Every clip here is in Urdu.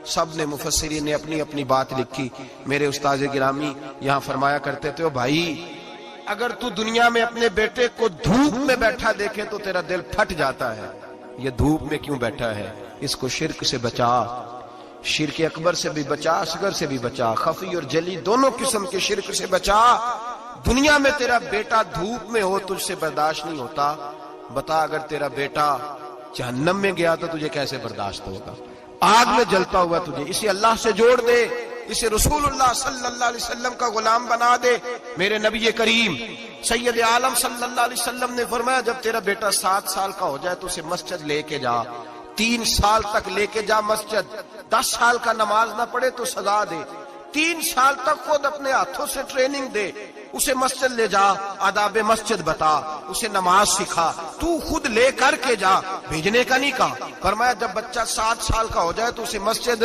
سب نے مفسرین نے اپنی اپنی بات لکھی. میرے استاد گرامی یہاں فرمایا کرتے تھے، او بھائی اگر تو دنیا میں اپنے بیٹے کو دھوپ میں بیٹھا دیکھے تو تیرا دل پھٹ جاتا ہے. یہ دھوپ میں کیوں بیٹھا ہے؟ اس کو شرک سے بچا، شرک اکبر سے بھی بچا، اصغر سے بھی بچا، خفی اور جلی دونوں قسم کے شرک سے بچا. دنیا میں تیرا بیٹا دھوپ میں ہو تجھ سے برداشت نہیں ہوتا، بتا اگر تیرا بیٹا جہنم میں گیا تو تجھے کیسے برداشت ہوگا؟ آگ میں جلتا ہوا تجھے. اسے اللہ سے جوڑ دے، اسے رسول اللہ صلی اللہ علیہ وسلم کا غلام بنا دے. میرے نبی کریم سید عالم صلی اللہ علیہ وسلم نے فرمایا جب تیرا بیٹا 7 سال کا ہو جائے تو اسے مسجد لے کے جا، 3 سال تک لے کے جا مسجد. 10 سال کا نماز نہ پڑھے تو سزا دے. 3 سال تک خود اپنے ہاتھوں سے ٹریننگ دے، اسے مسجد لے جا، آداب مسجد بتا، اسے نماز سکھا، تو خود لے کر کے جا، بھیجنے کا نہیں کہا. فرمایا جب بچہ 7 سال کا ہو جائے تو اسے مسجد.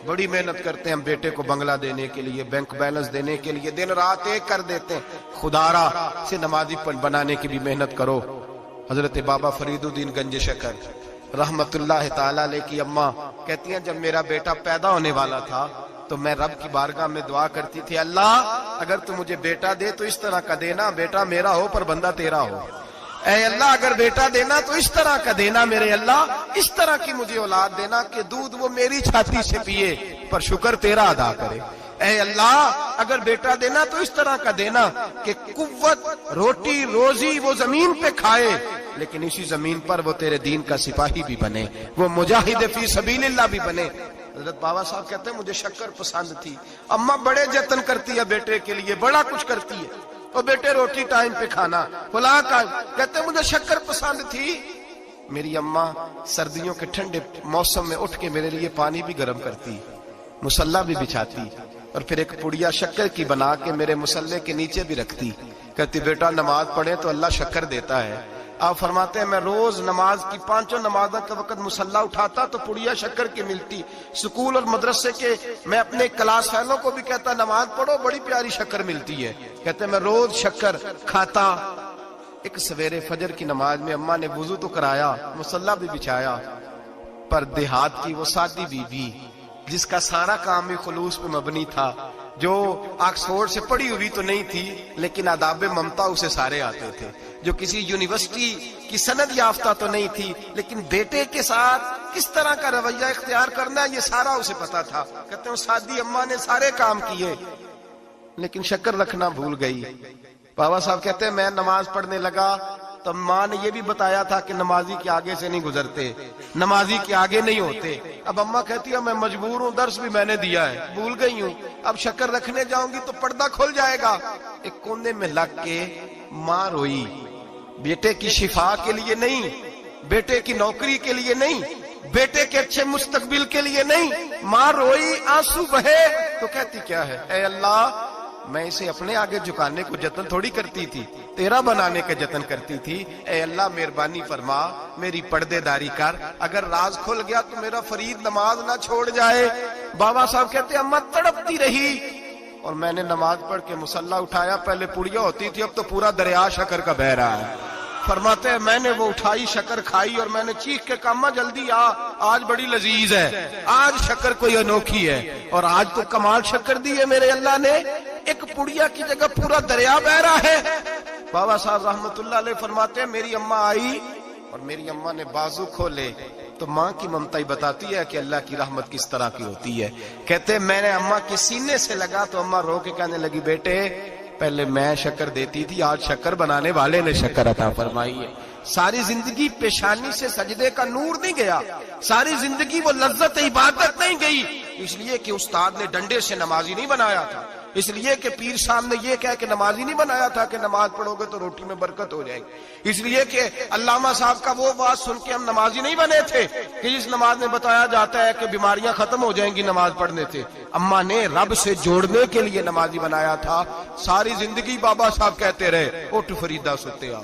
بڑی محنت کرتے ہیں ہم بیٹے کو بنگلہ دینے کے لیے، بینک بیلنس دینے کے لیے، دن رات ایک کر دیتے ہیں. خدا را سے نمازی بنانے کی بھی محنت کرو. حضرت بابا فرید الدین گنج شکر رحمت اللہ تعالی علیہ کی اماں کہتی ہیں جب میرا بیٹا پیدا ہونے والا تھا تو میں رب کی بارگاہ میں دعا کرتی تھی، اللہ اگر تو مجھے بیٹا دے تو اس طرح کا دینا بیٹا میرا ہو پر بندہ تیرا ہو. اے اللہ اگر بیٹا دینا تو اس طرح کا دینا، میرے اللہ اس طرح کی مجھے اولاد دینا کہ دودھ وہ میری چھاتی سے پیے پر شکر تیرا ادا کرے. اے اللہ اگر بیٹا دینا تو اس طرح کا دینا کہ قوت روٹی روزی وہ زمین پہ کھائے لیکن اسی زمین پر وہ تیرے دین کا سپاہی بھی بنے، وہ مجاہد فی سبیل اللہ بھی بنے. حضرت بابا صاحب کہتے ہیں مجھے شکر پسند تھی. اماں بڑے جتن کرتی ہے بیٹے کے لیے، بڑا کچھ کرتی ہے، اور بیٹے روٹی ٹائم پہ کھانا فلاں کا. کہتے ہیں مجھے شکر پسند تھی. میری اماں سردیوں کے ٹھنڈے موسم میں اٹھ کے میرے لیے پانی بھی گرم کرتی، مصلی بھی بچھاتی، اور پھر ایک پڑیا شکر کی بنا کے میرے مصلی کے نیچے بھی رکھتی. کہتی بیٹا نماز پڑھے تو اللہ شکر دیتا ہے. آپ فرماتے ہیں میں روز نماز کی 5 نمازوں کے وقت مصلی اٹھاتا تو پڑیا شکر کی ملتی. سکول اور مدرسے کے میں اپنے کلاس فیلوں کو بھی کہتا نماز پڑھو بڑی پیاری شکر ملتی ہے. کہتے ہیں میں روز شکر کھاتا. ایک سویرے فجر کی نماز میں اماں نے وضو تو کرایا، مصلی بھی بچھایا، پر دیہات کی وہ سادی بی بی جس کا سارا کام بھی خلوص پہ مبنی تھا، جو آکسفورڈ سے پڑھی ہوئی تو نہیں تھی لیکن آداب ممتا اسے سارے آتے تھے، جو کسی یونیورسٹی کی سند یافتہ تو نہیں تھی لیکن بیٹے کے ساتھ کس طرح کا رویہ اختیار کرنا ہے یہ سارا اسے پتا تھا. کہتے ہیں سادی اماں نے سارے کام کیے لیکن شکر رکھنا بھول گئی. بابا صاحب کہتے ہیں میں نماز پڑھنے لگا تو ماں نے یہ بھی بتایا تھا کہ نمازی کے آگے سے نہیں گزرتے، نمازی کے آگے نہیں ہوتے. اب اماں کہتی ہے میں مجبور ہوں، درس بھی میں نے دیا ہے، بھول گئی ہوں، اب شکر رکھنے جاؤں گی تو پردہ کھل جائے گا. ایک کونے میں لگ کے ماں روئی، بیٹے کی شفا کے لیے نہیں، بیٹے کی نوکری کے لیے نہیں، بیٹے کے اچھے مستقبل کے لیے نہیں. ماں روئی، آنسو بہے تو کہتی کیا ہے، اے اللہ میں اسے اپنے آگے جھکانے کو جتن تھوڑی کرتی تھی، تیرا بنانے کا جتن کرتی تھی. اے اللہ مہربانی فرما میری پردے داری کر، اگر راز کھل گیا تو میرا فرید نماز نہ چھوڑ جائے. بابا صاحب کہتے ہیں اماں تڑپتی رہی اور میں نے نماز پڑھ کے مصلی اٹھایا. پہلے پڑیا ہوتی تھی اب تو پورا دریا شکر کا بہ رہا ہے. فرماتے ہیں میں نے وہ اٹھائی شکر کھائی اور میں نے چیخ کے کہا اماں جلدی آ، آج بڑی لذیذ ہے، آج شکر کوئی انوکھی ہے. اور آج تو کمال شکر دی ہے میرے اللہ نے، ایک پڑیا کی جگہ پورا دریا بہ رہا ہے. بابا صاحب رحمت اللہ علیہ فرماتے ہیں میری اماں آئی اور میری اماں نے بازو کھولے تو ماں کی ممتا ہی بتاتی ہے کہ اللہ کی رحمت کس طرح کی ہوتی ہے. کہتے ہیں میں نے اماں کے سینے سے لگا تو اماں رو کے کہنے لگی بیٹے پہلے میں شکر دیتی تھی، آج شکر بنانے والے نے شکر عطا فرمائی ہے. ساری زندگی پیشانی سے سجدے کا نور نہیں گیا، ساری زندگی وہ لذت عبادت نہیں گئی، اس لیے کہ استاد نے ڈنڈے سے نمازی نہیں بنایا تھا، اس لیے کہ پیر صاحب نے یہ کہہ کہ نمازی نہیں بنایا تھا کہ نماز پڑھو گے تو روٹی میں برکت ہو جائے گی، اس لیے کہ علامہ صاحب کا وہ بات سن کے ہم نمازی نہیں بنے تھے کہ جس نماز میں بتایا جاتا ہے کہ بیماریاں ختم ہو جائیں گی نماز پڑھنے سے. اماں نے رب سے جوڑنے کے لیے نمازی بنایا تھا. ساری زندگی بابا صاحب کہتے رہے اٹھ فریدا ستے آ،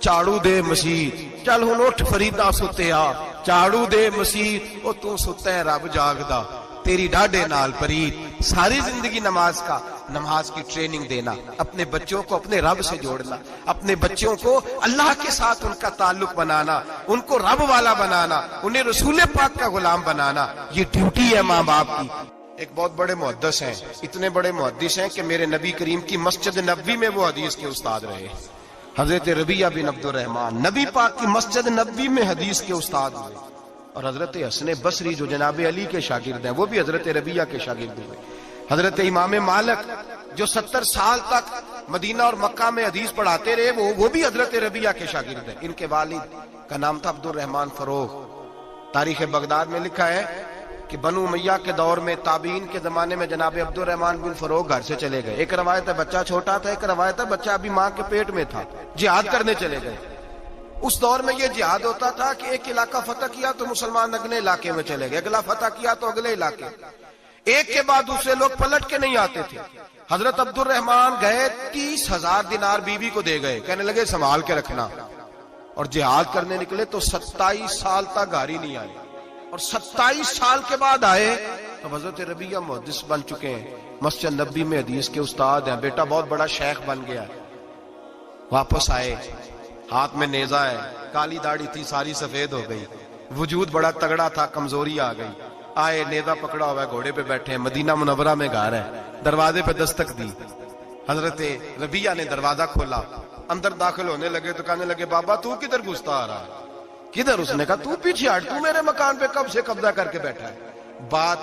چاڑو دے مسیت، چل ہن اٹھ فریدا ستے آ، چاڑو دے مسیت، او تو ستا ہے رب جاگدا تیری ڈاڈے نال پرید. ساری زندگی نماز کا نماز کی ٹریننگ دینا، اپنے بچوں کو اپنے رب سے جوڑنا، اپنے بچوں کو اللہ کے ساتھ ان کا تعلق بنانا، ان کو رب والا بنانا، انہیں رسول پاک کا غلام بنانا، یہ ڈیوٹی ہے ماں باپ کی۔ ایک بہت بڑے محدث ہیں، اتنے بڑے محدث ہیں کہ میرے نبی کریم کی مسجد نبوی میں وہ حدیث کے استاد رہے، حضرت ربیعہ بن عبد الرحمن نبی پاک کی مسجد نبوی میں حدیث کے استاد ہوئے، اور حضرت حسن بصری جو جناب علی کے شاگرد ہیں وہ بھی حضرت ربیعہ کے شاگرد ہوئے، حضرت امام مالک جو 70 سال تک مدینہ اور مکہ میں حدیث پڑھاتے رہے وہ بھی حضرت ربیعہ کے شاگرد ہیں۔ ان کے والد کا نام تھا عبد الرحمن فروغ۔ تاریخ بغداد میں لکھا ہے کہ بنو امیہ کے دور میں تابعین کے زمانے میں جناب عبد الرحمن بن فروغ گھر سے چلے گئے، ایک روایت ہے بچہ چھوٹا تھا، ایک روایت ہے بچہ ابھی ماں کے پیٹ میں تھا، جہاد کرنے چلے گئے۔ اس دور میں یہ جہاد ہوتا تھا کہ ایک علاقہ فتح کیا تو مسلمان اگلے علاقے میں چلے گئے، اگلا فتح کیا تو اگلے علاقے، ایک کے بعد دوسرے لوگ پلٹ کے نہیں آتے تھے۔ حضرت عبد الرحمن گئے 30,000 دینار بیوی کو دے گئے، کہنے لگے سنبھال کے رکھنا، اور جہاد کرنے نکلے تو 27 سال تک گھر نہیں آئے، اور 27 سال کے بعد آئے تو حضرت ربیعہ محدث بن چکے ہیں، مسجد نبوی میں حدیث کے استاد ہیں، بیٹا بہت بڑا شیخ بن گیا ہے۔ واپس آئے، ہاتھ میں نیزہ ہے، کالی داڑھی تھی ساری سفید ہو گئی، وجود بڑا تگڑا تھا، کمزوری آ گئی، آئے نیزہ پکڑا ہوا ہے، گھوڑے پہ بیٹھے ہیں، مدینہ منورہ میں گھر ہے، دروازے پہ دستک دی، حضرت ربیعہ نے دروازہ کھولا، اندر داخل ہونے لگے تو کہنے لگے بابا تو کدھر گھستا آ رہا ہے؟ کدھر؟ اس نے کہا تو پیچھے ہٹ، تو میرے مکان پہ کب سے قبضہ کر کے بیٹھا ہے۔ بات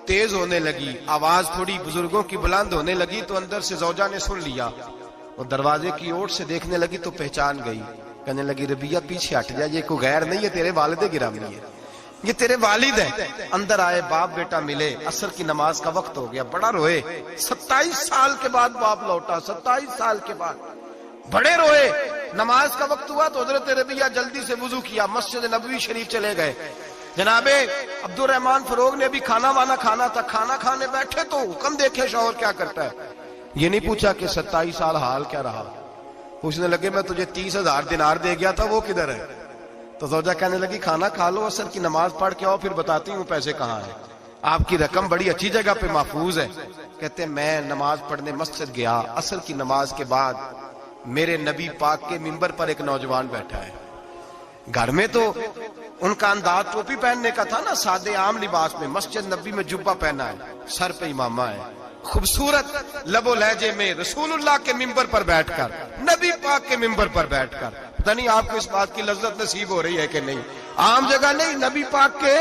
تیز ہونے لگی، آواز تھوڑی بزرگوں کی بلند ہونے لگی تو اندر سے زوجہ نے سن لیا، اور دروازے کی اوٹ سے دیکھنے لگی تو پہچان گئی، کہنے لگی ربیعہ پیچھے ہٹ جا، یہ کوئی غیر نہیں ہے، تیرے والد گرامی ہے، یہ تیرے والد ہیں۔ اندر آئے، باپ بیٹا ملے، عصر کی نماز کا وقت ہو گیا، بڑا روئے، 27 سال کے بعد باپ لوٹا، 27 سال کے بعد بڑے روئے۔ نماز کا وقت ہوا تو حضرت ربیعہ جلدی سے وضو کیا، مسجد نبوی شریف چلے گئے۔ جناب عبد الرحمن فروغ نے بھی کھانا وانا کھانا تھا، کھانا کھانے بیٹھے تو حکم دیکھے شوہر کیا کرتا ہے، یہ نہیں پوچھا کہ 27 سال حال کیا رہا، پوچھنے لگے میں تجھے 30,000 دینار دے گیا تھا وہ کدھر ہے؟ تو زوجہ کہنے لگی کھانا کھا لو، عصر کی نماز پڑھ کے آؤ، پھر بتاتی ہوں پیسے کہاں ہیں، آپ کی رقم بڑی اچھی جگہ پہ محفوظ ہے۔ کہتے ہیں میں نماز پڑھنے مسجد گیا، عصر کی نماز کے بعد میرے نبی پاک کے منبر پر ایک نوجوان بیٹھا ہے، گھر میں تو ان کا انداز ٹوپی پہننے کا تھا نا، سادے عام لباس میں، مسجد نبی میں جبہ پہنا ہے، سر پہ امامہ ہے، خوبصورت لب و لہجے میں رسول اللہ کے منبر پر بیٹھ کر، نبی پاک کے منبر پر بیٹھ کر، پتہ نہیں آپ کو اس بات کی لذت نصیب ہو رہی ہے کہ نہیں، عام جگہ نہیں، نبی پاک کے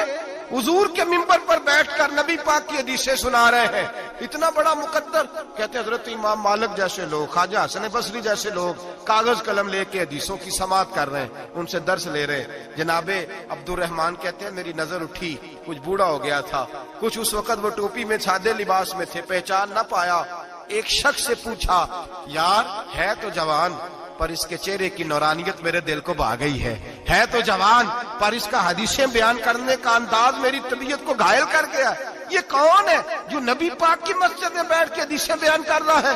حضور کے منبر پر بیٹھ کر نبی پاک کی حدیثیں سنا رہے ہیں، اتنا بڑا مقدر۔ کہتے حضرت امام مالک جیسے لوگ، خواجہ حسن بصری جیسے لوگ کاغذ قلم لے کے حدیثوں کی سماعت کر رہے ہیں، ان سے درس لے رہے ہیں۔ جناب عبد الرحمن کہتے ہیں میری نظر اٹھی، کچھ بوڑھا ہو گیا تھا، کچھ اس وقت وہ ٹوپی میں سادے لباس میں تھے، پہچان نہ پایا۔ ایک شخص سے پوچھا یار ہے تو جوان پر اس کے چہرے کی نورانیت میرے دل کو بھا گئی ہے تو جوان پر اس کا حدیثیں بیان کرنے کا انداز میری طبیعت کو گھائل کر گیا، یہ کون ہے جو نبی پاک کی مسجد میں بیٹھ کے حدیثیں بیان کر رہا ہے؟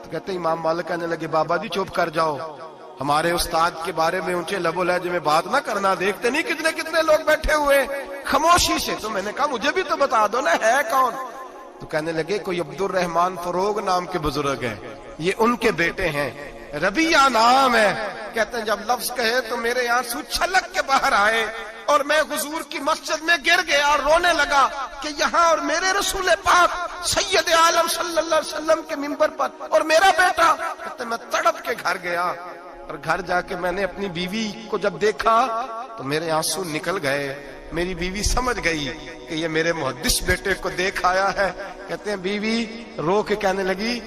تو کہتے امام مالک کہنے لگے بابا جی چپ کر جاؤ، ہمارے استاد کے بارے میں اونچے لب و لہجے میں بات نہ کرنا، دیکھتے نہیں کتنے کتنے لوگ بیٹھے ہوئے خاموشی سے۔ تو میں نے کہا مجھے بھی تو بتا دو نا ہے کون؟ تو کہنے لگے کوئی عبد الرحمن فروغ نام کے بزرگ ہیں، یہ ان کے بیٹے ہیں، ربیعہ نام ہے۔ کہتے ہیں جب لفظ کہے تو میرے آنسو چھلک کے باہر آئے اور میں حضور کی مسجد میں گر گیا اور رونے لگا کہ یہاں اور میرے رسول پاک سید عالم صلی اللہ علیہ وسلم کے منبر پر اور میرا بیٹا۔ کہتے میں تڑپ کے گھر گیا اور گھر جا کے میں نے اپنی بیوی کو جب دیکھا تو میرے آنسو نکل گئے، میری بیوی سمجھ گئی کہ یہ میرے محدث بیٹے کو دیکھ آیا ہے۔ کہتے ہیں بیوی رو کے کہنے لگی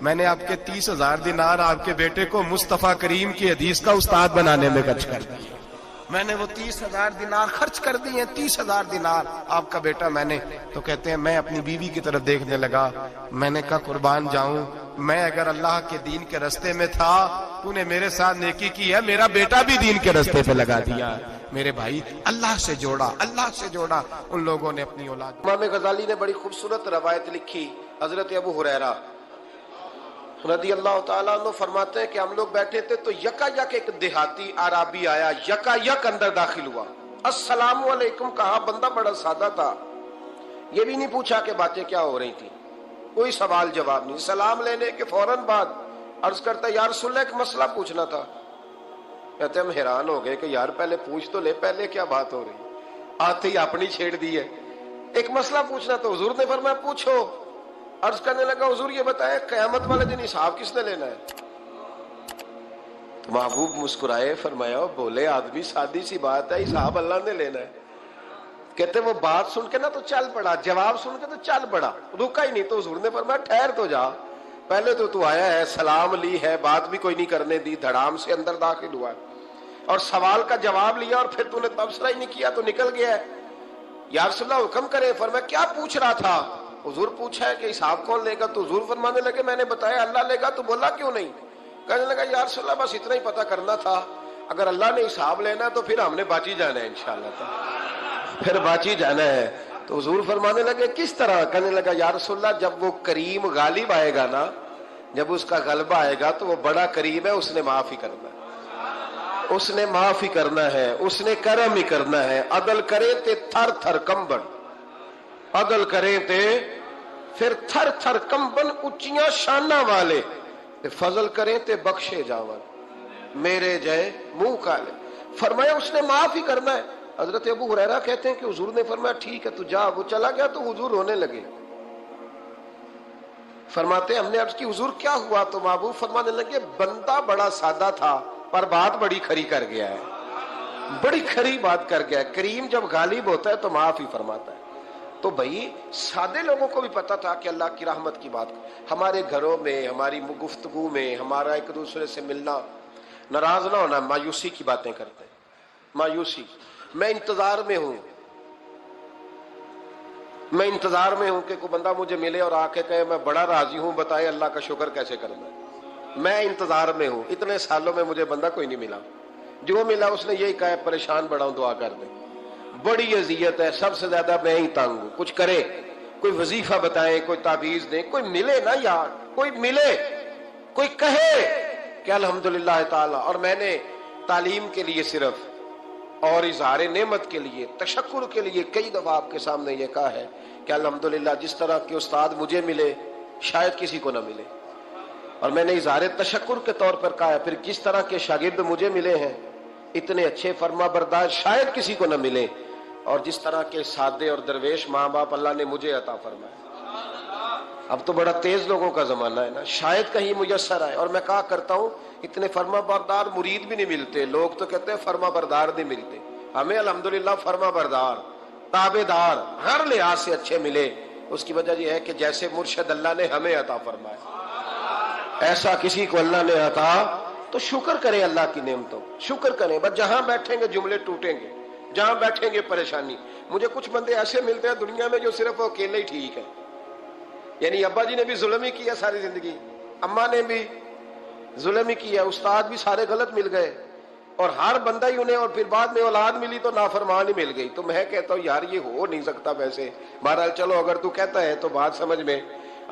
میں نے آپ کے 30,000 دینار آپ کے بیٹے کو مصطفیٰ کریم کی حدیث کا استاد بنانے میں خرچ کر دی، میں نے وہ 30,000 دینار خرچ کر دیے، 30,000 دینار آپ کا بیٹا میں نے۔ تو کہتے ہیں میں اپنی بیوی کی طرف دیکھنے لگا، میں نے کہا قربان جاؤں، میں اگر اللہ کے دین کے رستے میں تھا تو نے میرے ساتھ نیکی کی ہے، میرا بیٹا بھی دین کے رستے پہ لگا دیا۔ میرے بھائی اللہ سے جوڑا، اللہ سے جوڑا ان لوگوں نے اپنی اولاد۔ امام غزالی نے بڑی خوبصورت روایت لکھی، حضرت ابو ہریرہ رضی اللہ تعالیٰ عنہ فرماتے ہیں کہ ہم لوگ بیٹھے تھے تو یکا یک ایک دیہاتی عرابی آیا، یکا یک اندر داخل ہوا، السلام علیکم کہا، بندہ بڑا سادہ تھا، یہ بھی نہیں پوچھا کہ باتیں کیا ہو رہی تھی، کوئی سوال جواب نہیں. سلام لینے کے فوراً بعد عرض کرتا یا رسول اللہ ایک مسئلہ پوچھنا تھا. کہتے ہم حیران ہو گئے کہ یار پہلے پوچھ تو لے, پہلے کیا بات ہو رہی, آتے ہی اپنی چھیڑ دی ہے. ایک مسئلہ پوچھنا تو حضور نے فرمایا پوچھو. عرض کرنے لگا حضور یہ بتائے قیامت والے دن حساب کس نے لینا ہے؟ تو محبوب مسکرائے, فرمایا بولے آدمی سادی سی بات ہے, حساب اللہ نے لینا ہے. کہتے وہ بات سن کے نا تو چل پڑا, جواب سن کے تو چل پڑا, رکا ہی نہیں. تو حضور نے فرمایا ٹھہر تو جا, پہلے تو آیا ہے, سلام لی ہے, بات بھی کوئی نہیں کرنے دی, دھڑام سے اندر داخل ہوا ہے اور سوال کا جواب لیا اور پھر تو نے تبصرہ ہی نہیں کیا تو نکل گیا ہے. یا رسول اللہ حکم کرے. فرمایا کیا پوچھ رہا تھا؟ حضور پوچھا ہے کہ حساب کون لے گا؟ تو حضور فرمانے لگے میں نے بتایا اللہ لے گا. تو بولا کیوں نہیں؟ کہنے لگا یا رسول اللہ بس اتنا ہی پتہ کرنا تھا, اگر اللہ نے حساب لینا تو پھر ہم نے باچی جانا ہے انشاءاللہ, پھر باچی جانا ہے. تو حضور فرمانے لگے کس طرح؟ کہنے لگا یا رسول اللہ جب وہ کریم غالب آئے گا نا, جب اس کا غلبہ آئے گا تو وہ بڑا کریم ہے, اس نے معاف ہی کرنا ہے, اس نے معاف ہی کرنا ہے, اس نے کرم ہی کرنا ہے. عدل کرے تے تھر تھر کمبن, عدل کرے تے پھر تھر تھر کمبن اچیاں شانہ والے, فضل کریں تے بخشے جاون میرے جے منہ کالے. فرمایا اس نے معاف ہی کرنا ہے. حضرت ابو ہریرہ کہتے ہیں کہ حضور نے فرمایا ٹھیک ہے تو جا. وہ چلا گیا تو حضور رونے لگے. فرماتے ہم نے عرض کی حضور کیا ہوا؟ تو محبوب فرمانے لگے بندہ بڑا سادہ تھا پر بات بڑی کھری کر گیا ہے, بڑی کھری بات کر گیا ہے. کریم جب غالب ہوتا ہے تو معاف ہی فرماتا ہے. تو بھائی سادے لوگوں کو بھی پتا تھا کہ اللہ کی رحمت کی بات. ہمارے گھروں میں, ہماری گفتگو میں, ہمارا ایک دوسرے سے ملنا, ناراض نہ ہونا, مایوسی کی باتیں کرتے ہیں, مایوسی. میں انتظار میں ہوں, میں انتظار میں ہوں کہ کوئی بندہ مجھے ملے اور آ کے کہے میں بڑا راضی ہوں, بتائے اللہ کا شکر کیسے کرنا ہے. میں انتظار میں ہوں. اتنے سالوں میں مجھے بندہ کوئی نہیں ملا, جو ملا اس نے یہی کہا ہے پریشان بڑا ہوں دعا کر دیں. بڑی اذیت ہے, سب سے زیادہ میں ہی تنگ ہوں. کچھ کرے, کوئی وظیفہ بتائیں, کوئی تعویذ دیں, کوئی ملے نا یار, کوئی ملے, کوئی کہے کہ الحمدللہ تعالی. اور میں نے تعلیم کے لیے صرف اور اظہار نعمت کے لیے, تشکر کے لیے کئی دفعہ آپ کے سامنے یہ کہا ہے کہ الحمدللہ جس طرح کے استاد مجھے ملے شاید کسی کو نہ ملے, اور میں نے اظہار تشکر کے طور پر کہا ہے پھر جس طرح کے شاگرد مجھے ملے ہیں اتنے اچھے فرما بردار شاید کسی کو نہ ملے, اور جس طرح کے سادے اور درویش ماں باپ اللہ نے مجھے عطا فرمایا. اب تو بڑا تیز لوگوں کا زمانہ ہے نا, شاید کہیں میسر آئے. اور میں کہا کرتا ہوں اتنے فرما بردار مرید بھی نہیں ملتے. لوگ تو کہتے ہیں فرما بردار نہیں ملتے, ہمیں الحمدللہ فرما بردار, تابع دار ہر لحاظ سے اچھے ملے. اس کی وجہ یہ ہے کہ جیسے مرشد اللہ نے ہمیں عطا فرمایا ایسا کسی کو اللہ نے عطا, تو شکر کریں اللہ کی نعمتوں, شکر کریں. بس جہاں بیٹھیں گے جملے ٹوٹیں گے, جہاں بیٹھیں گے پریشانی. مجھے کچھ بندے ایسے ملتے ہیں دنیا میں جو صرف اکیلے ہی ٹھیک ہے, یعنی ابا جی نے بھی ظلم ہی کیا ساری زندگی, اماں نے بھی ظلم ہی کیا, استاد بھی سارے غلط مل گئے, اور ہر بندہ ہی انہیں, اور پھر بعد میں اولاد ملی تو نافرمان ہی مل گئی. تو میں کہتا ہوں یار یہ ہو نہیں سکتا. ویسے بہرحال چلو اگر تو کہتا ہے تو بات سمجھ میں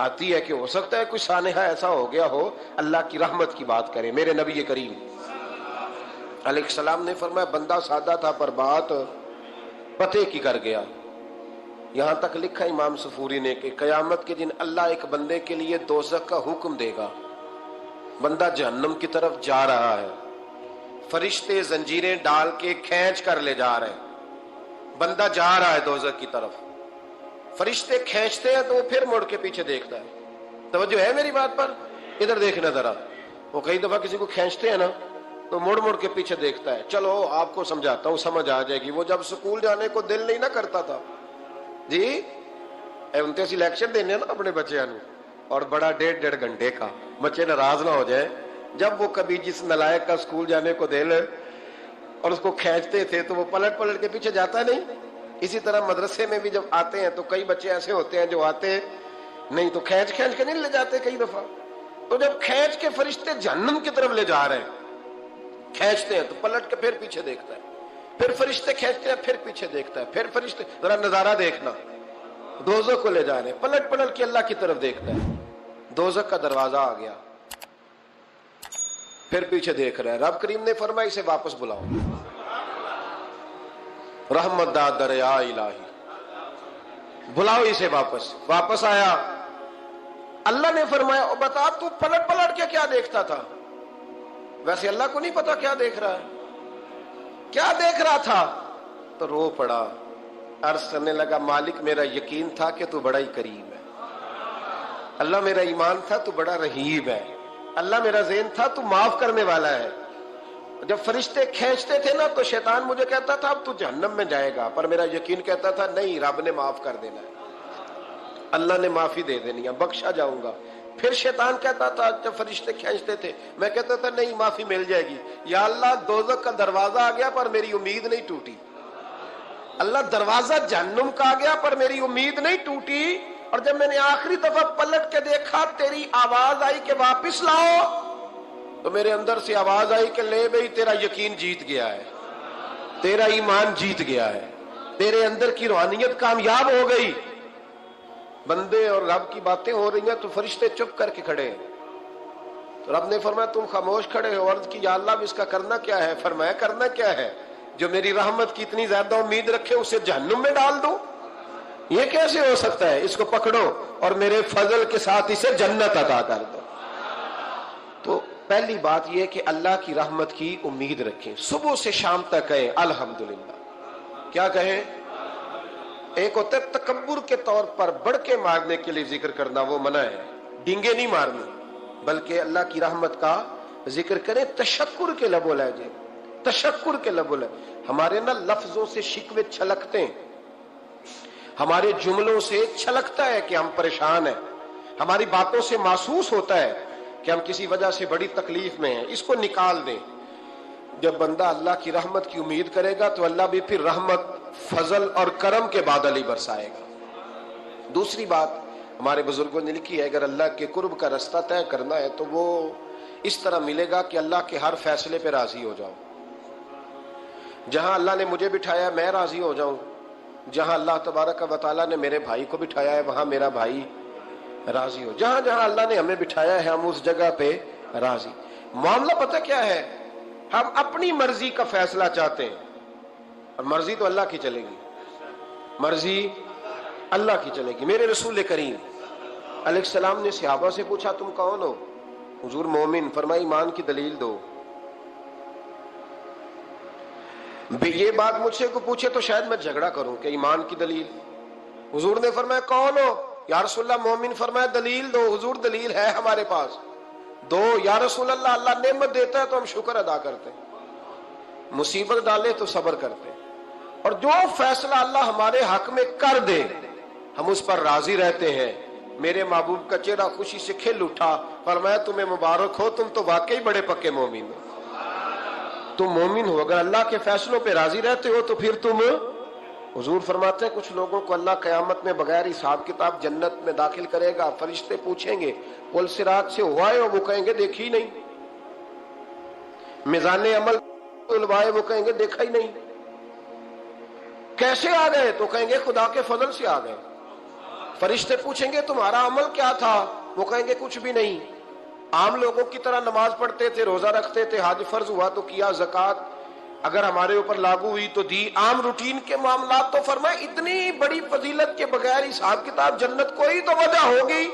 آتی ہے کہ ہو سکتا ہے کچھ سانحہ ایسا ہو گیا ہو. اللہ کی رحمت کی بات کریں. میرے نبی کریم علیہ السلام نے فرمایا بندہ سادہ تھا پر بات پتے کی کر گیا. یہاں تک لکھا امام صفوری نے کہ قیامت کے دن اللہ ایک بندے کے لیے دوزخ کا حکم دے گا. بندہ جہنم کی طرف جا رہا ہے, فرشتے زنجیریں ڈال کے کھینچ کر لے جا رہے ہیں. بندہ جا رہا ہے دوزخ کی طرف, فرشتے کھینچتے ہیں تو وہ پھر مڑ کے پیچھے دیکھتا ہے. توجہ ہے میری بات پر؟ ادھر دیکھنا ذرا. وہ کئی دفعہ کسی کو کھینچتے ہیں نا تو مڑ مڑ کے پیچھے دیکھتا ہے. چلو آپ کو سمجھاتا ہوں, سمجھ آ جائے گی. وہ جب سکول جانے کو دل نہیں نہ کرتا تھا جی, انتے سلیکشن دینے نا اپنے بچیاں نو, اور بڑا 1.5 گھنٹے کا, بچے ناراض نہ ہو جائے. جب وہ کبھی جس نلائق کا سکول جانے کو دل اور اس کو کھینچتے تھے تو وہ پلٹ پلٹ کے پیچھے جاتا نہیں. اسی طرح مدرسے میں بھی جب آتے ہیں تو کئی بچے ایسے ہوتے ہیں جو آتے نہیں تو کھینچ کھینچ کے نہیں لے جاتے کئی دفعہ. تو جب کھینچ کے فرشتے جہنم کی طرف لے جا رہے ہیں, کھینچتے ہیں تو پلٹ کے پھر پیچھے دیکھتا ہے, پھر فرشتے کھینچتے ہیں پھر پیچھے دیکھتا ہے, پھر فرشتے, ذرا نظارہ دیکھنا, دوزخ کو لے جا رہے ہیں, پلٹ پلٹ کے اللہ کی طرف دیکھتا ہے. دوزخ کا دروازہ آ گیا, پھر پیچھے دیکھ رہا ہے. رب کریم نے فرمایا اسے واپس بلاؤ. رحمت دا دریا الہی, بلاؤ اسے واپس. واپس آیا اللہ نے فرمایا بتا تو پلٹ پلٹ کے کیا دیکھتا تھا؟ ویسے اللہ کو نہیں پتا کیا دیکھ رہا ہے، کیا دیکھ رہا تھا؟ تو رو پڑا، عرض کرنے لگا مالک میرا یقین تھا کہ تو بڑا ہی کریم ہے، اللہ میرا ایمان تھا تو بڑا رحیم ہے، اللہ میرا ذہن تھا تو معاف کرنے والا ہے۔ جب فرشتے کھینچتے تھے نا تو شیطان مجھے کہتا تھا اب تو جہنم میں جائے گا، پر میرا یقین کہتا تھا نہیں، رب نے معاف کر دینا ہے، اللہ نے معافی دے دینی ہے، بخشا جاؤں گا۔ پھر شیطان کہتا تھا جب فرشتے کھینچتے تھے، میں کہتا تھا نہیں معافی مل جائے گی، یا اللہ دوزخ کا دروازہ آ گیا پر میری امید نہیں ٹوٹی، اللہ دروازہ جہنم کا آ گیا پر میری امید نہیں ٹوٹی۔ اور جب میں نے آخری دفعہ پلٹ کے دیکھا تیری آواز آئی کہ واپس لاؤ، تو میرے اندر سے آواز آئی کہ لے بھئی تیرا یقین جیت گیا ہے، تیرا ایمان جیت گیا ہے، تیرے اندر کی روحانیت کامیاب ہو گئی۔ بندے اور رب کی باتیں ہو رہی ہیں تو فرشتے چپ کر کے کھڑے ہیں، تو رب نے فرمایا تم خاموش کھڑے ہو، عرض کی یا اللہ اب اس کا کرنا کیا ہے؟ فرمایا کرنا کیا ہے؟ جو میری رحمت کی اتنی زیادہ امید رکھے اسے جہنم میں ڈال دوں؟ یہ کیسے ہو سکتا ہے؟ اس کو پکڑو اور میرے فضل کے ساتھ اسے جنت عطا کر دو۔ تو پہلی بات یہ کہ اللہ کی رحمت کی امید رکھیں، صبح سے شام تک کہیں الحمدللہ۔ کیا کہیں؟ ایک ہوتا ہے تکبر کے طور پر بڑھ کے مارنے کے لیے ذکر کرنا، وہ منع ہے، ڈینگے نہیں مارنی، بلکہ اللہ کی رحمت کا ذکر کریں تشکر کے لب و لہجے، تشکر کے لب و لہجے۔ ہمارے نا لفظوں سے شکوے چھلکتے ہیں، ہمارے جملوں سے چھلکتا ہے کہ ہم پریشان ہیں، ہماری باتوں سے محسوس ہوتا ہے کہ ہم کسی وجہ سے بڑی تکلیف میں ہیں، اس کو نکال دیں۔ جب بندہ اللہ کی رحمت کی امید کرے گا تو اللہ بھی پھر رحمت، فضل اور کرم کے بادل ہی برسائے گا۔ دوسری بات ہمارے بزرگوں نے لکھی ہے، اگر اللہ کے قرب کا رستہ طے کرنا ہے تو وہ اس طرح ملے گا کہ اللہ کے ہر فیصلے پہ راضی ہو جاؤ۔ جہاں اللہ نے مجھے بٹھایا میں راضی ہو جاؤں، جہاں اللہ تبارک و تعالیٰ نے میرے بھائی کو بٹھایا ہے وہاں میرا بھائی راضی ہو، جہاں جہاں اللہ نے ہمیں بٹھایا ہے ہم اس جگہ پہ راضی۔ معاملہ پتہ کیا ہے؟ ہم اپنی مرضی کا فیصلہ چاہتے ہیں، اور مرضی تو اللہ کی چلے گی، مرضی اللہ کی چلے گی۔ میرے رسول کریم علیہ السلام نے صحابہ سے پوچھا تم کون ہو؟ حضور مومن، فرمایا ایمان کی دلیل دو۔ یہ بات مجھ سے کو پوچھے تو شاید میں جھگڑا کروں کہ ایمان کی دلیل۔ حضور نے فرمایا کون ہو؟ یا رسول اللہ مومن، فرمایا دلیل دو۔ حضور دلیل ہے ہمارے پاس، دو۔ یا رسول اللہ اللہ نعمت دیتا ہے تو ہم شکر ادا کرتے ہیں، مصیبت ڈالے تو صبر کرتے ہیں، اور جو فیصلہ اللہ ہمارے حق میں کر دے ہم اس پر راضی رہتے ہیں۔ میرے محبوب کا چہرہ خوشی سے کھل اٹھا، فرمایا تمہیں مبارک ہو، تم تو واقعی بڑے پکے مومن ہو، تم مومن ہو، اگر اللہ کے فیصلوں پہ راضی رہتے ہو تو پھر تم۔ حضور فرماتے ہیں کچھ لوگوں کو اللہ قیامت میں بغیر حساب کتاب جنت میں داخل کرے گا، فرشتے پوچھیں گے پل صراط سے ہوا ہے؟ وہ کہیں گے دیکھی نہیں۔ میزان عمل الوائے؟ وہ کہیں گے دیکھا ہی نہیں۔ کیسے آ گئے؟ تو کہیں گے خدا کے فضل سے آ گئے۔ فرشتے پوچھیں گے تمہارا عمل کیا تھا؟ وہ کہیں گے کچھ بھی نہیں، عام لوگوں کی طرح نماز پڑھتے تھے، روزہ رکھتے تھے، حج فرض ہوا تو کیا، زکوٰۃ اگر ہمارے اوپر لاگو ہوئی تو دی، عام روٹین کے معاملات۔ تو فرمایا اتنی بڑی فضیلت کے بغیر حساب کتاب جنت، کوئی تو وجہ ہوگی۔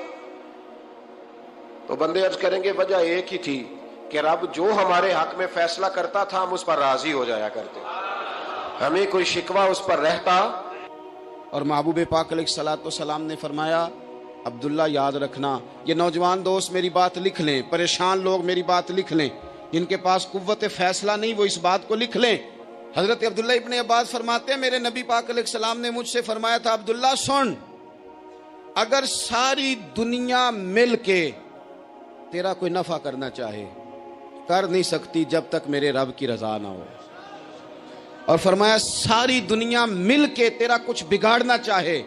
تو بندے عرض کریں گے وجہ ایک ہی تھی کہ رب جو ہمارے حق میں فیصلہ کرتا تھا ہم اس پر راضی ہو جایا کرتے، ہمیں کوئی شکوہ اس پر رہتا۔ اور محبوب پاک علیہ الصلوۃ والسلام نے فرمایا عبداللہ یاد رکھنا، یہ نوجوان دوست میری بات لکھ لیں، پریشان لوگ میری بات لکھ لیں، جن کے پاس قوت فیصلہ نہیں وہ اس بات کو لکھ لیں۔ حضرت عبداللہ ابن عباس فرماتے ہیں میرے نبی پاک علیہ السلام نے مجھ سے فرمایا تھا عبداللہ سن، اگر ساری دنیا مل کے تیرا کوئی نفع کرنا چاہے کر نہیں سکتی جب تک میرے رب کی رضا نہ ہو، اور فرمایا ساری دنیا مل کے تیرا کچھ بگاڑنا چاہے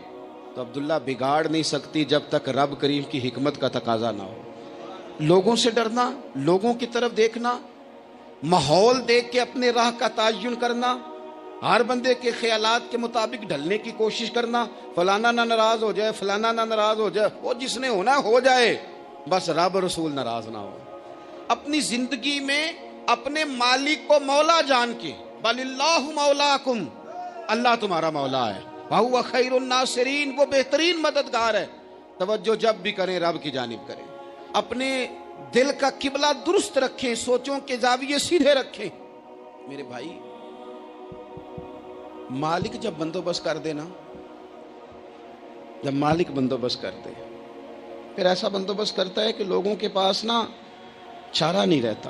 تو عبداللہ بگاڑ نہیں سکتی جب تک رب کریم کی حکمت کا تقاضا نہ ہو۔ لوگوں سے ڈرنا، لوگوں کی طرف دیکھنا، ماحول دیکھ کے اپنے راہ کا تعین کرنا، ہر بندے کے خیالات کے مطابق ڈھلنے کی کوشش کرنا، فلانا نہ ناراض ہو جائے، فلانا نہ ناراض ہو جائے، وہ جس نے ہونا ہو جائے، بس رب رسول ناراض نہ ہو۔ اپنی زندگی میں اپنے مالک کو مولا جان کے، بل اللہ مولاکم، اللہ تمہارا مولا ہے، وَهُوَ خَيْرُ النَّاصِرِينَ، وہ بہترین مددگار ہے۔ توجہ جب بھی کریں رب کی جانب کریں، اپنے دل کا قبلہ درست رکھیں، سوچوں کے زاویے سیدھے رکھیں۔ میرے بھائی، مالک جب بندوبست کر دے نا، جب مالک بندوبست کر دے، پھر ایسا بندوبست کرتا ہے کہ لوگوں کے پاس نا چارہ نہیں رہتا۔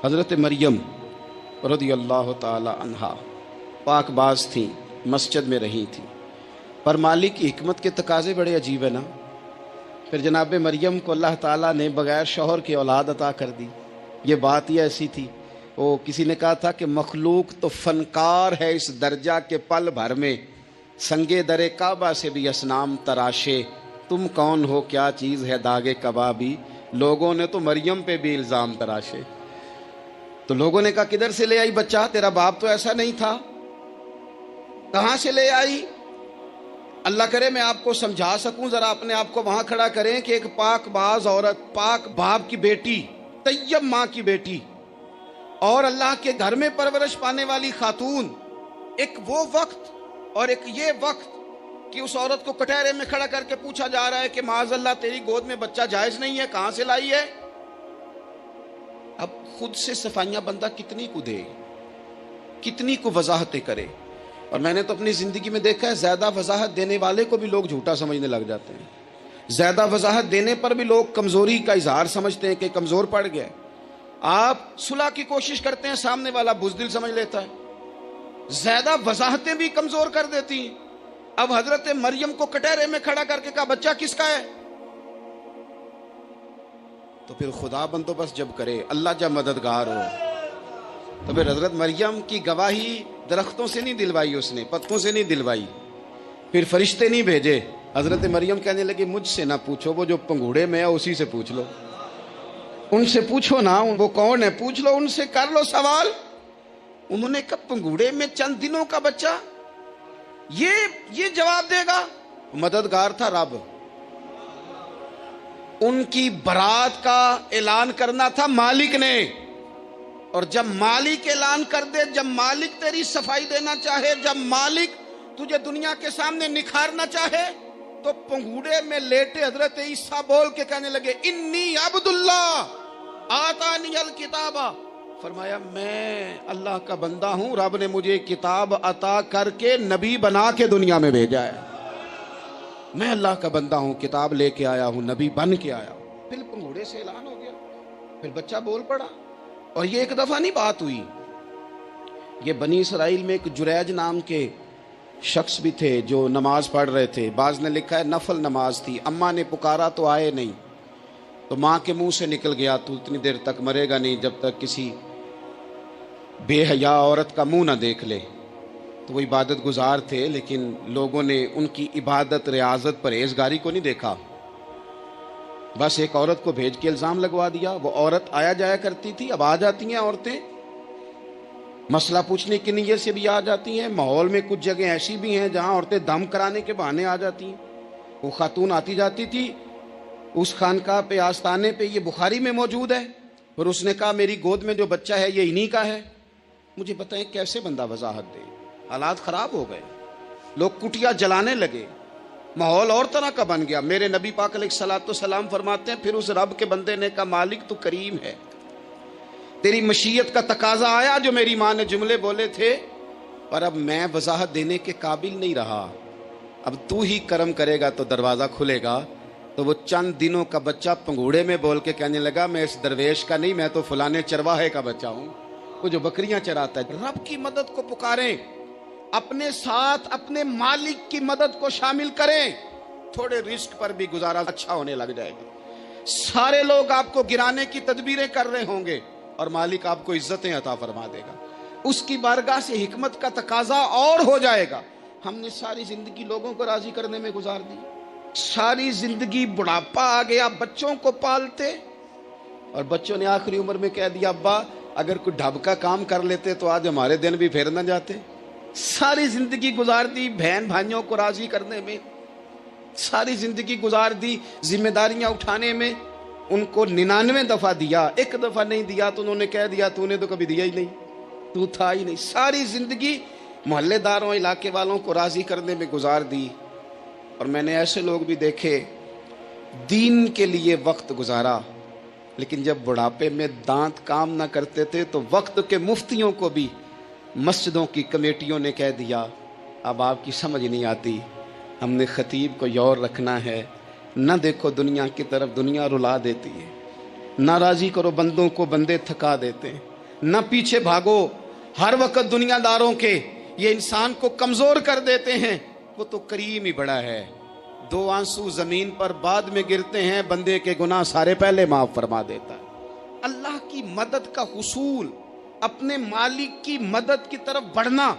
حضرت مریم رضی اللہ تعالی عنہا پاک باز تھیں، مسجد میں رہی تھیں، پر مالک کی حکمت کے تقاضے بڑے عجیب ہیں نا۔ پھر جناب مریم کو اللہ تعالیٰ نے بغیر شوہر کی اولاد عطا کر دی۔ یہ بات ہی ایسی تھی، وہ کسی نے کہا تھا کہ مخلوق تو فنکار ہے اس درجہ کے پل بھر میں سنگے در کعبہ سے بھی اصنام تراشے، تم کون ہو کیا چیز ہے داغے کبابی، لوگوں نے تو مریم پہ بھی الزام تراشے۔ تو لوگوں نے کہا کدھر سے لے آئی بچہ، تیرا باپ تو ایسا نہیں تھا، کہاں سے لے آئی؟ اللہ کرے میں آپ کو سمجھا سکوں، ذرا اپنے آپ کو وہاں کھڑا کریں کہ ایک پاک باز عورت، پاک باپ کی بیٹی، طیب ماں کی بیٹی، اور اللہ کے گھر میں پرورش پانے والی خاتون، ایک وہ وقت اور ایک یہ وقت کہ اس عورت کو کٹہرے میں کھڑا کر کے پوچھا جا رہا ہے کہ معاذ اللہ تیری گود میں بچہ جائز نہیں ہے، کہاں سے لائی ہے؟ اب خود سے صفائیاں بندہ کتنی کو دے، کتنی کو وضاحتیں کرے۔ اور میں نے تو اپنی زندگی میں دیکھا ہے، زیادہ وضاحت دینے والے کو بھی لوگ جھوٹا سمجھنے لگ جاتے ہیں، زیادہ وضاحت دینے پر بھی لوگ کمزوری کا اظہار سمجھتے ہیں کہ کمزور پڑ گیا۔ آپ صلح کی کوشش کرتے ہیں، سامنے والا بزدل سمجھ لیتا ہے، زیادہ وضاحتیں بھی کمزور کر دیتی ہیں۔ اب حضرت مریم کو کٹہرے میں کھڑا کر کے کہا بچہ کس کا ہے؟ تو پھر خدا بندوبست جب کرے، اللہ جب مددگار ہو، تو پھر حضرت مریم کی گواہی درختوں سے نہیں دلوائی، اس نے پتوں سے نہیں دلوائی، پھر فرشتے نہیں بھیجے۔ حضرت مریم کہنے لگے مجھ سے نہ پوچھو، وہ جو پنگوڑے میں ہے اسی سے پوچھ لو، ان سے پوچھو نا، وہ کون ہے پوچھ لو، ان سے کر لو سوال۔ انہوں نے کہا پنگوڑے میں چند دنوں کا بچہ، یہ جواب دے گا؟ مددگار تھا رب، ان کی برات کا اعلان کرنا تھا مالک نے، اور جب مالک اعلان کر دے، جب مالک تیری صفائی دینا چاہے، جب مالک تجھے دنیا کے سامنے نکھارنا چاہے، تو پنگوڑے میں لیٹے حضرت عیسیٰ بول کے کہنے لگے انی عبداللہ آتانی الکتاب، فرمایا میں اللہ کا بندہ ہوں، رب نے مجھے کتاب عطا کر کے نبی بنا کے دنیا میں بھیجا ہے، میں اللہ کا بندہ ہوں، کتاب لے کے آیا ہوں، نبی بن کے آیا ہوں۔ پھر پنگوڑے سے اعلان ہو گیا، پھر بچہ بول پڑا۔ اور یہ ایک دفعہ نہیں بات ہوئی، یہ بنی اسرائیل میں ایک جریج نام کے شخص بھی تھے جو نماز پڑھ رہے تھے، بعض نے لکھا ہے نفل نماز تھی، اماں نے پکارا تو آئے نہیں، تو ماں کے منہ سے نکل گیا تو اتنی دیر تک مرے گا نہیں جب تک کسی بے حیا عورت کا منہ نہ دیکھ لے۔ تو وہ عبادت گزار تھے، لیکن لوگوں نے ان کی عبادت، ریاضت، پرہیزگاری کو نہیں دیکھا، بس ایک عورت کو بھیج کے الزام لگوا دیا۔ وہ عورت آیا جایا کرتی تھی، اب آ جاتی ہیں عورتیں، مسئلہ پوچھنے کی نیت سے بھی آ جاتی ہیں۔ ماحول میں کچھ جگہ ایسی بھی ہیں جہاں عورتیں دم کرانے کے بہانے آ جاتی ہیں۔ وہ خاتون آتی جاتی تھی اس خانقاہ پہ، آستانے پہ، یہ بخاری میں موجود ہے، اور اس نے کہا میری گود میں جو بچہ ہے یہ انہی کا ہے۔ مجھے بتائیں کیسے بندہ وضاحت دے؟ حالات خراب ہو گئے، لوگ کٹیا جلانے لگے، ماحول اور طرح کا بن گیا۔ میرے نبی پاک علیہ الصلوۃ والسلام فرماتے ہیں پھر اس رب کے بندے نے کہا مالک تو کریم ہے، تیری مشیت کا تقاضا آیا جو میری ماں نے جملے بولے تھے، پر اب میں وضاحت دینے کے قابل نہیں رہا، اب تو ہی کرم کرے گا تو دروازہ کھلے گا۔ تو وہ چند دنوں کا بچہ پنگوڑے میں بول کے کہنے لگا میں اس درویش کا نہیں، میں تو فلانے چرواہے کا بچہ ہوں، وہ جو بکریاں چراتا ہے۔ رب کی مدد کو پکاریں، اپنے ساتھ اپنے مالک کی مدد کو شامل کریں، تھوڑے رزق پر بھی گزارا اچھا ہونے لگ جائے گا۔ سارے لوگ آپ کو گرانے کی تدبیریں کر رہے ہوں گے اور مالک آپ کو عزتیں عطا فرما دے گا، اس کی بارگاہ سے حکمت کا تقاضا اور ہو جائے گا۔ ہم نے ساری زندگی لوگوں کو راضی کرنے میں گزار دی، ساری زندگی بڑھاپا آ گیا بچوں کو پالتے، اور بچوں نے آخری عمر میں کہہ دیا ابا اگر کوئی ڈھب کا کام کر لیتے تو آج ہمارے دن بھی پھیر نہ جاتے۔ ساری زندگی گزار دی بہن بھائیوں کو راضی کرنے میں، ساری زندگی گزار دی ذمہ داریاں اٹھانے میں، ان کو 99 دفعہ دیا، ایک دفعہ نہیں دیا تو انہوں نے کہہ دیا تو نے تو کبھی دیا ہی نہیں، تو تھا ہی نہیں۔ ساری زندگی محلے داروں، علاقے والوں کو راضی کرنے میں گزار دی، اور میں نے ایسے لوگ بھی دیکھے دین کے لیے وقت گزارا، لیکن جب بڑھاپے میں دانت کام نہ کرتے تھے تو وقت کے مفتیوں کو بھی مسجدوں کی کمیٹیوں نے کہہ دیا اب آپ کی سمجھ نہیں آتی، ہم نے خطیب کو یور رکھنا ہے، نہ دیکھو دنیا کی طرف، دنیا رلا دیتی ہے، نہ راضی کرو بندوں کو، بندے تھکا دیتے ہیں، نہ پیچھے بھاگو ہر وقت دنیا داروں کے، یہ انسان کو کمزور کر دیتے ہیں، وہ تو کریم ہی بڑا ہے، 2 آنسو زمین پر بعد میں گرتے ہیں، بندے کے گناہ سارے پہلے معاف فرما دیتا ہے۔ اللہ کی مدد کا حصول، اپنے مالک کی مدد کی طرف بڑھنا،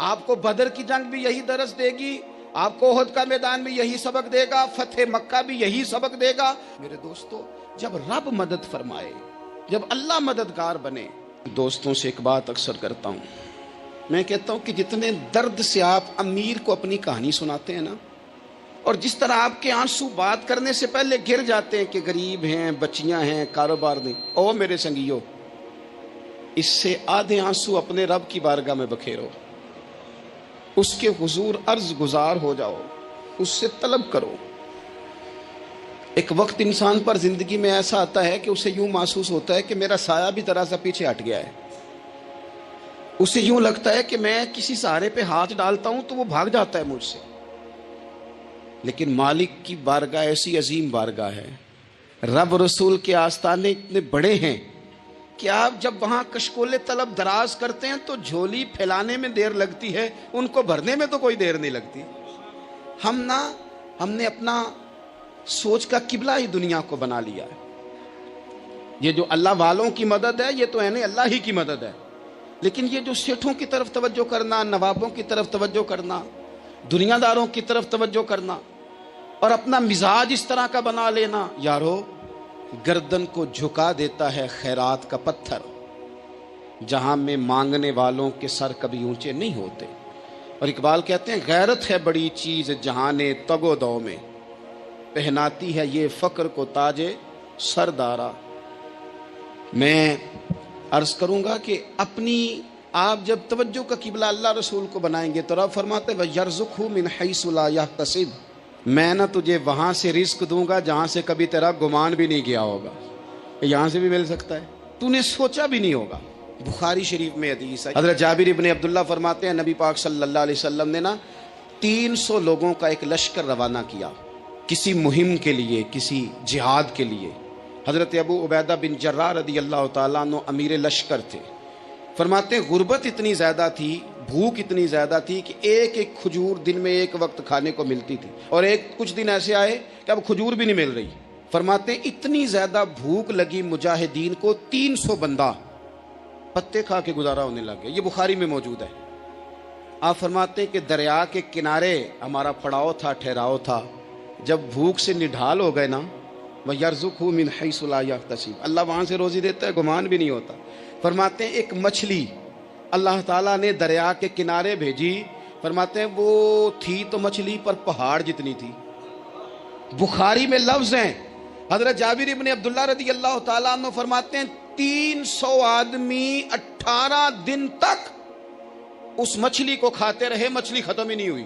آپ کو بدر کی جنگ بھی یہی درس دے گی، آپ کو احد کا میدان بھی یہی سبق دے گا، فتح مکہ بھی یہی سبق دے گا۔ میرے دوستو، جب رب مدد فرمائے، جب اللہ مددگار بنے، دوستوں سے ایک بات اکثر کرتا ہوں، میں کہتا ہوں کہ جتنے درد سے آپ امیر کو اپنی کہانی سناتے ہیں نا، اور جس طرح آپ کے آنسو بات کرنے سے پہلے گر جاتے ہیں کہ غریب ہیں، بچیاں ہیں، کاروبار نہیں، او میرے سنگیو، اس سے آدھے آنسو اپنے رب کی بارگاہ میں بکھیرو، اس کے حضور عرض گزار ہو جاؤ، اس سے طلب کرو۔ ایک وقت انسان پر زندگی میں ایسا آتا ہے کہ اسے یوں محسوس ہوتا ہے کہ میرا سایہ بھی ذرا سا پیچھے ہٹ گیا ہے، اسے یوں لگتا ہے کہ میں کسی سہارے پہ ہاتھ ڈالتا ہوں تو وہ بھاگ جاتا ہے مجھ سے، لیکن مالک کی بارگاہ ایسی عظیم بارگاہ ہے، رب رسول کے آستانے اتنے بڑے ہیں کہ آپ جب وہاں کشکول طلب دراز کرتے ہیں تو جھولی پھیلانے میں دیر لگتی ہے، ان کو بھرنے میں تو کوئی دیر نہیں لگتی۔ ہم نے اپنا سوچ کا قبلہ ہی دنیا کو بنا لیا ہے۔ یہ جو اللہ والوں کی مدد ہے یہ تو اللہ ہی کی مدد ہے، لیکن یہ جو سیٹھوں کی طرف توجہ کرنا، نوابوں کی طرف توجہ کرنا، دنیا داروں کی طرف توجہ کرنا اور اپنا مزاج اس طرح کا بنا لینا، یارو گردن کو جھکا دیتا ہے خیرات کا پتھر، جہاں میں مانگنے والوں کے سر کبھی اونچے نہیں ہوتے۔ اور اقبال کہتے ہیں غیرت ہے بڑی چیز جہان تگ و دو میں، پہناتی ہے یہ فقر کو تاج سردارا۔ میں عرض کروں گا کہ اپنی آپ جب توجہ کا قبلہ اللہ رسول کو بنائیں گے تو رب فرماتے ہیں وَيَرْزُقْهُ مِنْ حَيْثُ لَا يَحْتَسِبُ، میں نہ تجھے وہاں سے رزق دوں گا جہاں سے کبھی تیرا گمان بھی نہیں گیا ہوگا، یہاں سے بھی مل سکتا ہے، تو نے سوچا بھی نہیں ہوگا۔ بخاری شریف میں حدیث ہے، حضرت جابر ابن عبداللہ فرماتے ہیں نبی پاک صلی اللہ علیہ وسلم نے 300 لوگوں کا ایک لشکر روانہ کیا کسی مہم کے لیے، کسی جہاد کے لیے۔ حضرت ابو عبیدہ بن جراح رضی اللہ تعالیٰ عنہ امیر لشکر تھے۔ فرماتے ہیں غربت اتنی زیادہ تھی، بھوک اتنی زیادہ تھی کہ ایک ایک کھجور دن میں ایک وقت کھانے کو ملتی تھی، اور کچھ دن ایسے آئے کہ اب کھجور بھی نہیں مل رہی۔ فرماتے ہیں اتنی زیادہ بھوک لگی مجاہدین کو، 300 بندہ پتے کھا کے گزارا ہونے لگ گیا۔ یہ بخاری میں موجود ہے۔ آپ فرماتے ہیں کہ دریا کے کنارے ہمارا پڑاؤ تھا، ٹھہراؤ تھا، جب بھوک سے نڈھال ہو گئے نا، وَيَرْزُقْهُ مِنْ حَيْثُ لَا يَحْتَسِبُ، اللہ وہاں سے روزی دیتا ہے، گمان بھی نہیں ہوتا۔ فرماتے ہیں ایک مچھلی اللہ تعالیٰ نے دریا کے کنارے بھیجی، فرماتے ہیں وہ تھی تو مچھلی پر پہاڑ جتنی تھی۔ بخاری میں لفظ ہیں، حضرت جابر ابن عبداللہ رضی اللہ تعالیٰ عنہ فرماتے ہیں 300 آدمی 18 دن تک اس مچھلی کو کھاتے رہے، مچھلی ختم ہی نہیں ہوئی۔